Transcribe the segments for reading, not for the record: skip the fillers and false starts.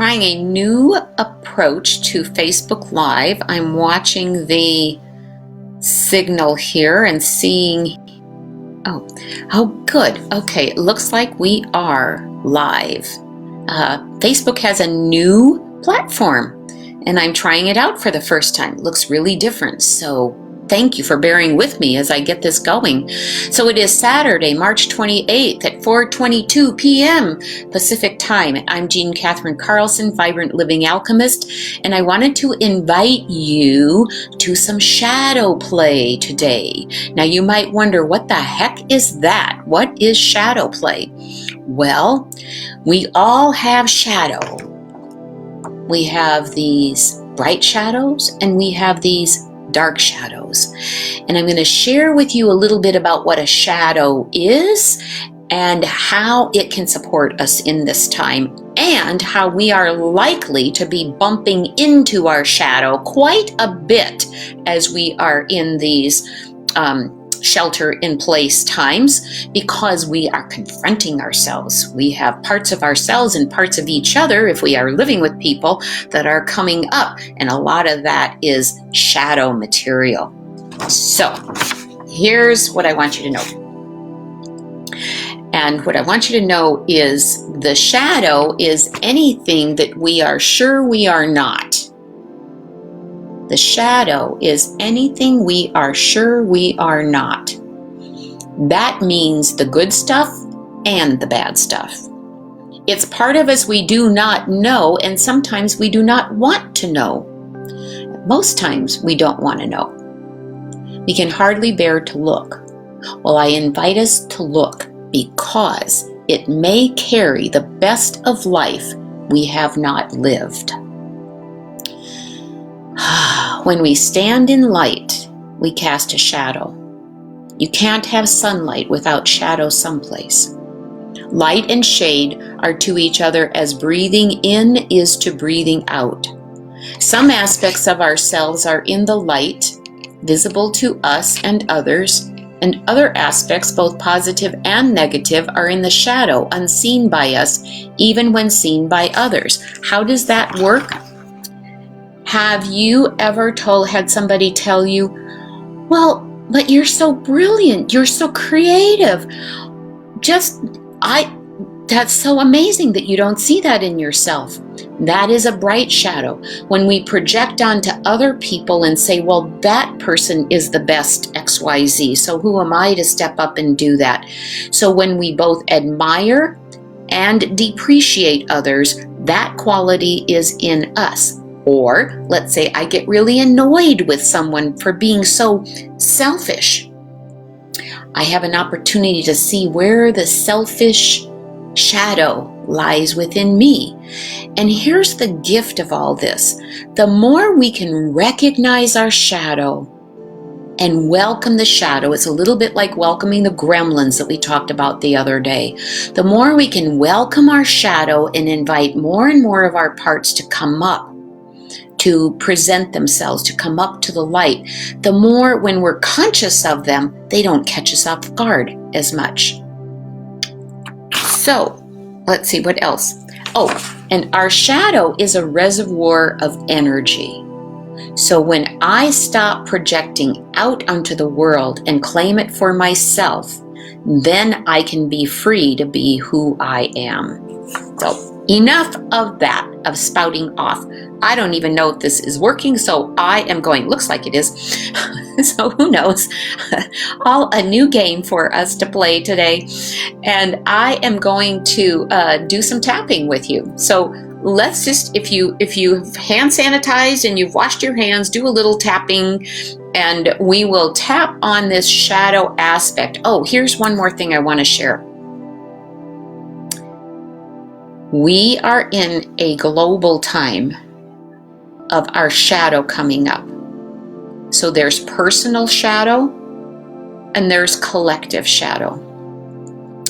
trying a new approach to Facebook Live. I'm watching the signal here and seeing, oh good. Okay, it looks like we are live. Facebook has a new platform and I'm trying it out for the first time. It looks really different, so thank you for bearing with me as I get this going. So it is Saturday, March 28th at 4:22 p.m. Pacific time. I'm Jean Catherine Carlson, Vibrant Living Alchemist, and I wanted to invite you to some shadow play today. Now you might wonder, what the heck is that? What is shadow play? Well, we all have shadow. We have these bright shadows and we have these dark shadows. And I'm going to share with you a little bit about what a shadow is and how it can support us in this time, and how we are likely to be bumping into our shadow quite a bit as we are in these shelter-in-place times, because we are confronting ourselves. We have parts of ourselves and parts of each other, if we are living with people, that are coming up, and a lot of that is shadow material. So here's what I want you to know. And what I want you to know is the shadow is anything that we are sure we are not. The shadow is anything we are sure we are not. That means the good stuff and the bad stuff. It's part of us we do not know, and sometimes we do not want to know. Most times we don't want to know. We can hardly bear to look. Well, I invite us to look because it may carry the best of life we have not lived. When we stand in light, we cast a shadow. You can't have sunlight without shadow someplace. Light and shade are to each other as breathing in is to breathing out. Some aspects of ourselves are in the light, visible to us and others, and other aspects, both positive and negative, are in the shadow, unseen by us, even when seen by others. How does that work? Have you ever had somebody tell you, well, but you're so brilliant, you're so creative. That's so amazing that you don't see that in yourself. That is a bright shadow. When we project onto other people and say, well, that person is the best XYZ, so who am I to step up and do that? So when we both admire and depreciate others, that quality is in us. Or let's say I get really annoyed with someone for being so selfish. I have an opportunity to see where the selfish shadow lies within me. And here's the gift of all this. The more we can recognize our shadow and welcome the shadow, it's a little bit like welcoming the gremlins that we talked about the other day. The more we can welcome our shadow and invite more and more of our parts to come up, to present themselves, to come up to the light, the more, when we're conscious of them, they don't catch us off guard as much. So, let's see what else. Oh, and our shadow is a reservoir of energy. So when I stop projecting out onto the world and claim it for myself, then I can be free to be who I am. So enough of that, of spouting off. I don't even know if this is working, so I am going, looks like it is. So who knows? All a new game for us to play today. And I am going to do some tapping with you. So let's just, if you've hand sanitized and you've washed your hands, do a little tapping, and we will tap on this shadow aspect. Oh, here's one more thing I want to share. We are in a global time of our shadow coming up. So there's personal shadow and there's collective shadow.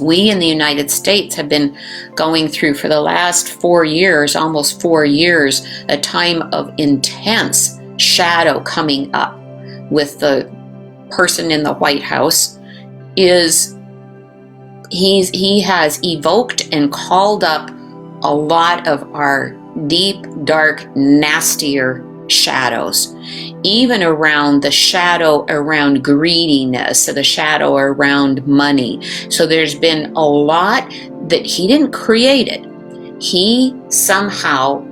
We in the United States have been going through for the last 4 years, almost 4 years, a time of intense shadow coming up with the person in the White House. He has evoked and called up a lot of our deep, dark, nastier shadows, even around the shadow around greediness, the shadow around money. So there's been a lot that he didn't create it. We somehow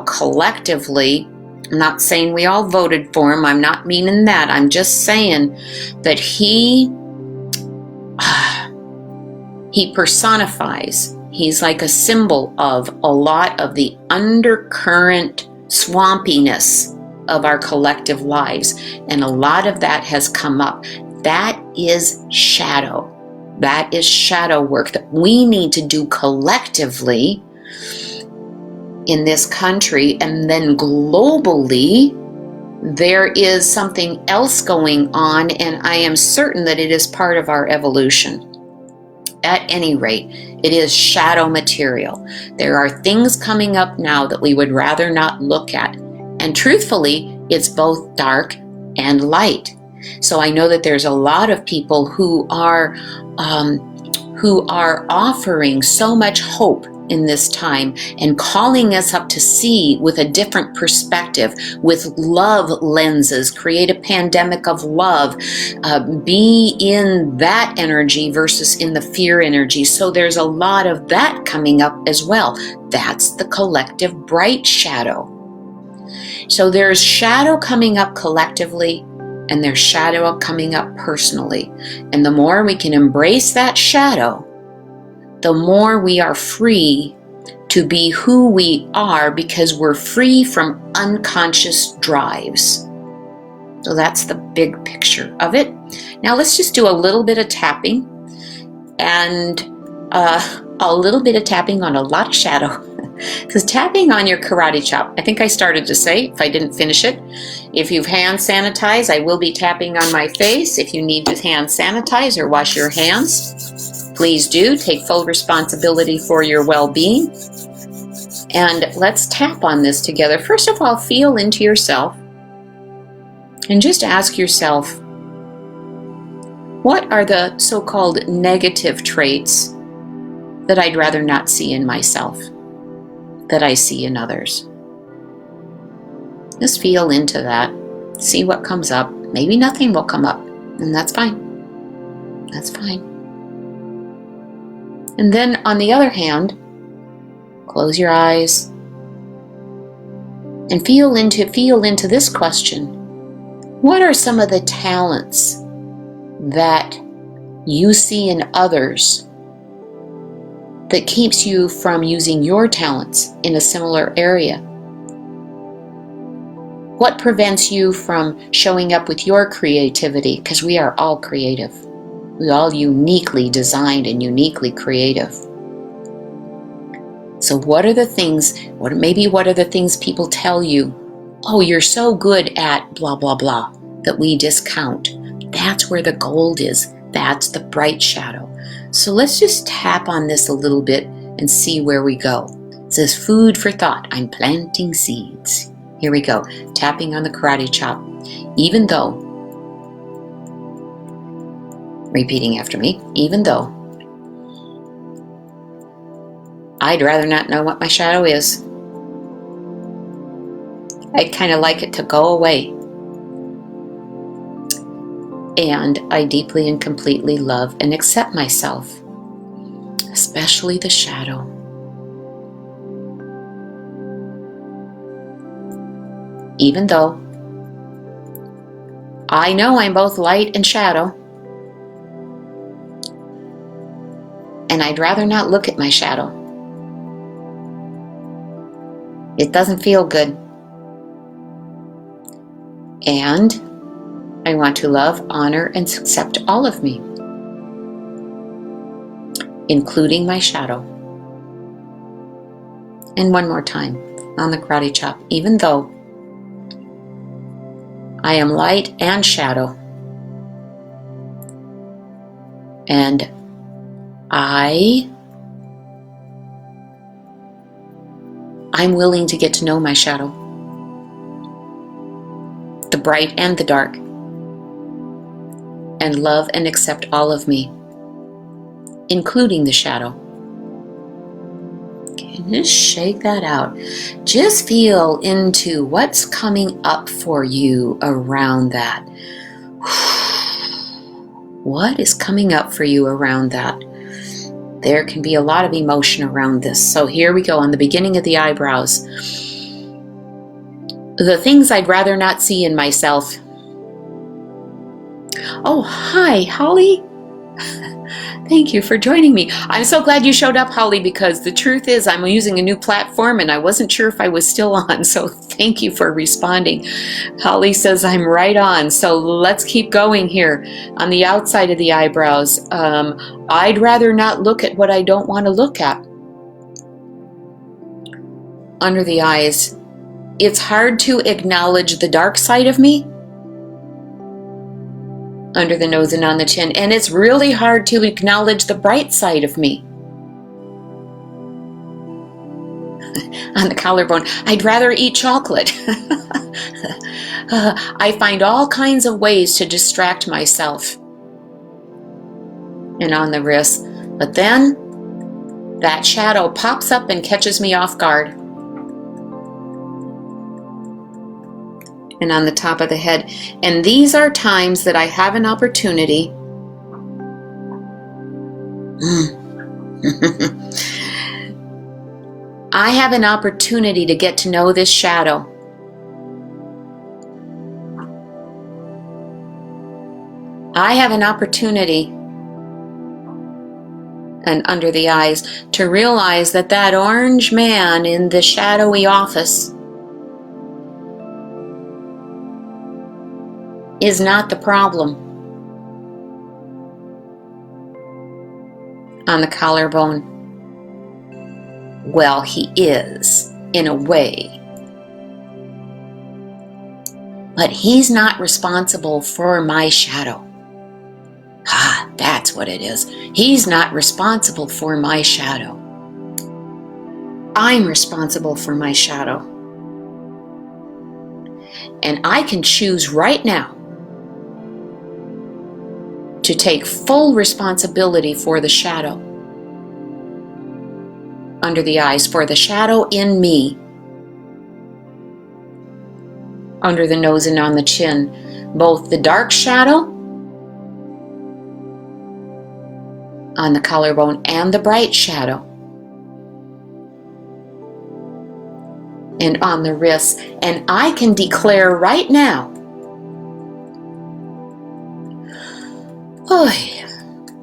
collectively, I'm not saying we all voted for him, I'm not meaning that, I'm just saying that he personifies, he's like a symbol of a lot of the undercurrent swampiness of our collective lives, and a lot of that has come up. That is shadow. That is shadow work that we need to do collectively in this country, and then globally there is something else going on, and I am certain that it is part of our evolution. At any rate, it is shadow material. There are things coming up now that we would rather not look at, and truthfully, it's both dark and light. So I know that there's a lot of people who are offering so much hope in this time and calling us up to see with a different perspective, with love lenses, create a pandemic of love, be in that energy versus in the fear energy. So there's a lot of that coming up as well. That's the collective bright shadow. So there's shadow coming up collectively, and there's shadow coming up personally. And the more we can embrace that shadow, the more we are free to be who we are, because we're free from unconscious drives. So that's the big picture of it. Now let's just do a little bit of tapping, and a little bit of tapping on a lot of shadow. Because tapping on your karate chop, I think I started to say, if I didn't finish it, if you've hand sanitized, I will be tapping on my face. If you need to hand sanitize or wash your hands, please do. Take full responsibility for your well-being. And let's tap on this together. First of all, feel into yourself and just ask yourself, what are the so-called negative traits that I'd rather not see in myself, that I see in others? Just feel into that. See what comes up. Maybe nothing will come up, and that's fine. That's fine. And then on the other hand, close your eyes and feel into this question. What are some of the talents that you see in others that keeps you from using your talents in a similar area? What prevents you from showing up with your creativity? Because we are all creative. We're all uniquely designed and uniquely creative. So what are the things, what are the things people tell you, oh, you're so good at blah, blah, blah, that we discount? That's where the gold is. That's the bright shadow. So let's just tap on this a little bit and see where we go. It says food for thought. I'm planting seeds. Here we go. Tapping on the karate chop. Even though, repeating after me, even though I'd rather not know what my shadow is, I'd kind of like it to go away. And I deeply and completely love and accept myself, especially the shadow. Even though I know I'm both light and shadow, and I'd rather not look at my shadow. It doesn't feel good. And I want to love, honor, and accept all of me, including my shadow. And one more time on the karate chop. Even though I am light and shadow, and I'm willing to get to know my shadow, the bright and the dark, and love and accept all of me, including the shadow. Okay, just shake that out. Just feel into what's coming up for you around that. What is coming up for you around that? There can be a lot of emotion around this. So here we go on the beginning of the eyebrows. The things I'd rather not see in myself. Oh, hi, Holly. Thank you for joining me. I'm so glad you showed up, Holly, because the truth is I'm using a new platform and I wasn't sure if I was still on. So thank you for responding. Holly says I'm right on. So let's keep going here. On the outside of the eyebrows, I'd rather not look at what I don't want to look at. Under the eyes, it's hard to acknowledge the dark side of me. Under the nose and on the chin, and it's really hard to acknowledge the bright side of me. On the collarbone, I'd rather eat chocolate. I find all kinds of ways to distract myself. And on the wrist, but then that shadow pops up and catches me off guard. And on the top of the head. And these are times that I have an opportunity I have an opportunity to get to know this shadow. I have an opportunity, and under the eyes, to realize that that orange man in the shadowy office is not the problem. On the collarbone, well, he is, in a way. But he's not responsible for my shadow. Ah, that's what it is. He's not responsible for my shadow. I'm responsible for my shadow. And I can choose right now to take full responsibility for the shadow under the eyes, for the shadow in me, under the nose and on the chin, both the dark shadow on the collarbone and the bright shadow, and on the wrist. And I can declare right now,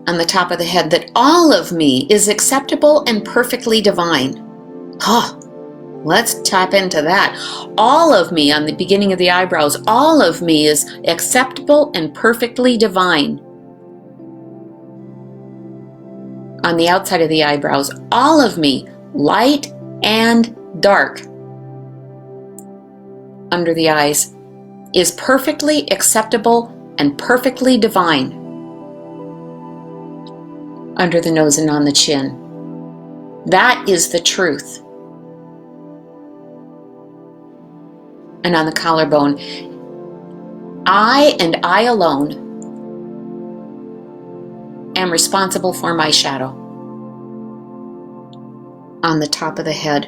on the top of the head, that all of me is acceptable and perfectly divine. Let's tap into that. All of me, on the beginning of the eyebrows, all of me is acceptable and perfectly divine. On the outside of the eyebrows, all of me, light and dark, under the eyes, is perfectly acceptable and perfectly divine. Under the nose and on the chin. That is the truth. And on the collarbone, I and I alone am responsible for my shadow. On the top of the head.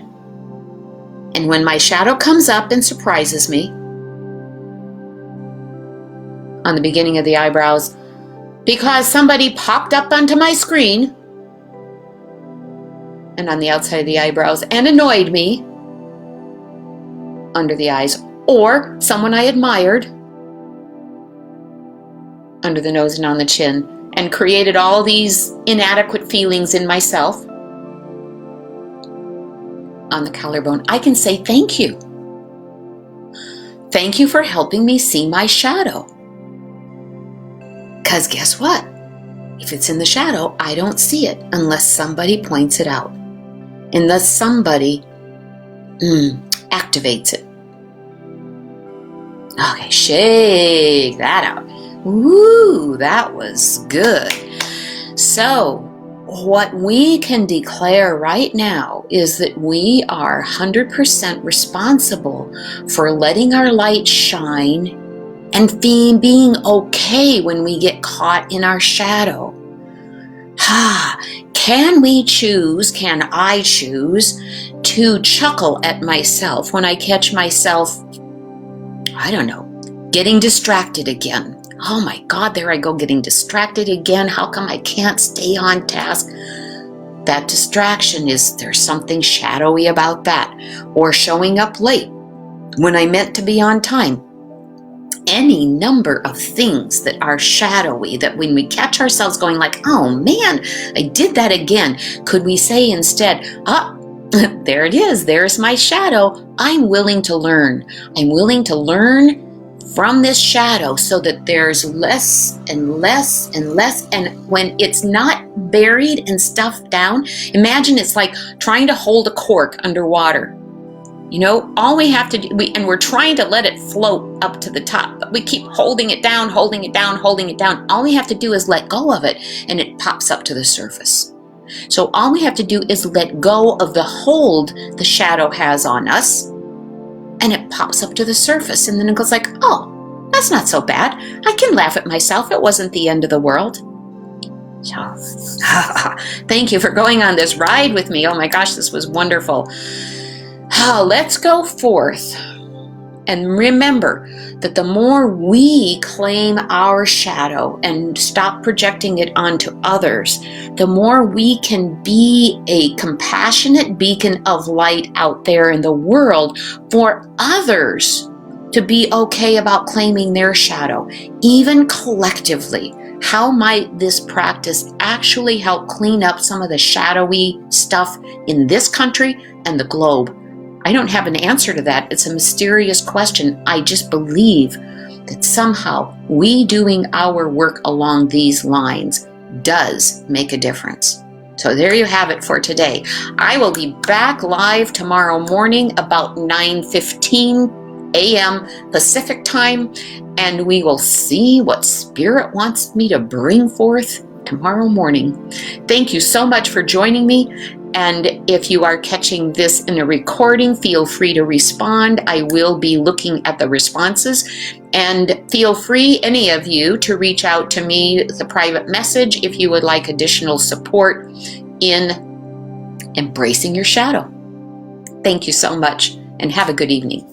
And when my shadow comes up and surprises me, on the beginning of the eyebrows, because somebody popped up onto my screen, and on the outside of the eyebrows, and annoyed me, under the eyes, or someone I admired, under the nose and on the chin, and created all these inadequate feelings in myself, on the collarbone, I can say thank you. Thank you for helping me see my shadow. Because guess what? If it's in the shadow, I don't see it unless somebody points it out. Unless somebody activates it. Okay, shake that out. Ooh, that was good. So, what we can declare right now is that we are 100% responsible for letting our light shine and being okay when we get caught in our shadow. Can I choose to chuckle at myself when I catch myself, I don't know, getting distracted again? Oh my God, there I go, getting distracted again. How come I can't stay on task? That distraction is, there's something shadowy about that. Or showing up late when I meant to be on time. Any number of things that are shadowy, that when we catch ourselves going like, oh man, I did that again. Could we say instead, there it is, there's my shadow. I'm willing to learn. I'm willing to learn from this shadow so that there's less and less and less. And when it's not buried and stuffed down, imagine it's like trying to hold a cork underwater. You know, all we have to do, and we're trying to let it float up to the top, but we keep holding it down, holding it down, holding it down. All we have to do is let go of it, and it pops up to the surface. So all we have to do is let go of the hold the shadow has on us, and it pops up to the surface. And then it goes like, oh, that's not so bad. I can laugh at myself. It wasn't the end of the world. So, thank you for going on this ride with me. Oh my gosh, this was wonderful. Let's go forth and remember that the more we claim our shadow and stop projecting it onto others, the more we can be a compassionate beacon of light out there in the world for others to be okay about claiming their shadow, even collectively. How might this practice actually help clean up some of the shadowy stuff in this country and the globe? I don't have an answer to that. It's a mysterious question. I just believe that somehow we doing our work along these lines does make a difference. So there you have it for today. I will be back live tomorrow morning about 9:15 a.m. Pacific time, and we will see what Spirit wants me to bring forth tomorrow morning. Thank you so much for joining me. And if you are catching this in a recording, feel free to respond. I will be looking at the responses. And feel free, any of you, to reach out to me with a private message if you would like additional support in embracing your shadow. Thank you so much, and have a good evening.